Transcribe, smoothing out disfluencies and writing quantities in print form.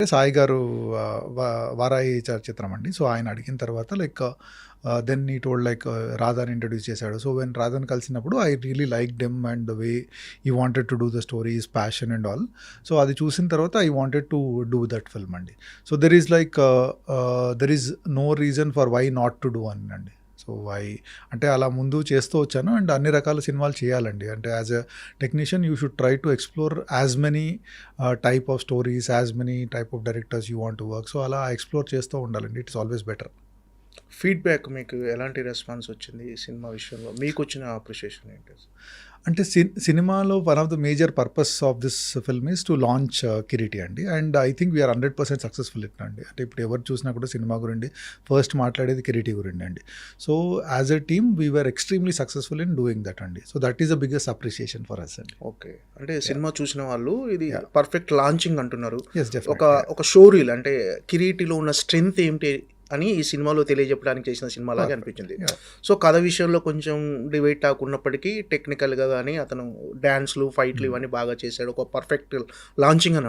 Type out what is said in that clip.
సాయి గారు వారాహి చిత్రం అండి. సో, ఆయన అడిగిన తర్వాత దెన్ హి టోల్డ్ రాధాని ఇంట్రొడ్యూస్ చేశాడు. సో, వెన్ రాధాని కలిసినప్పుడు I really liked him and the way he wanted to do the story, his passion and all. So, అది చూసిన తర్వాత I wanted to do that film అండి. So, there is no reason for why not to do అనండి. So, అంటే అలా ముందు చేస్తూ వచ్చాను అండ్ అన్ని రకాల సినిమాలు చేయాలండి. అంటే as a technician you should try to explore as many type of stories, as many type of directors you want to work. So, అలా ఎక్స్‌ప్లోర్ చేస్తూ ఉండాలండి. It is always better. Feedback మీకు ఎలాంటి రెస్పాన్స్ వచ్చింది ఈ సినిమా విషయంలో? మీకొచ్చిన appreciation ఏంటి? అంటే సినిమాలో one of the major purpose of this film is to launch Kireeti అండి. And I think we're 100% successful అండి. అంటే ఇప్పుడు ఎవరు చూసినా కూడా సినిమా గురించి ఫస్ట్ మాట్లాడేది కిరీటి గురించి అండి. So as a team we're extremely successful in doing that అండి. So that is the biggest appreciation for us అండి. ఓకే. అంటే సినిమా చూసిన వాళ్ళు ఇది పర్ఫెక్ట్ లాంచింగ్ అంటున్నారు. Yes, definitely. ఒక షో రీల్ అంటే కిరీటిలో ఉన్న స్ట్రెంగ్త్ ఏంటి అని ఈ సినిమాలో తెలియజెప్పడానికి చేసిన సినిమా లాగా అనిపించింది. సో కథ విషయంలో కొంచెం డిబేట్ టాక్ ఉన్నప్పటికీ టెక్నికల్గా కానీ అతను డ్యాన్స్లు, ఫైట్లు ఇవన్నీ బాగా చేశాడు. ఒక పర్ఫెక్ట్ లాంచింగ్ అని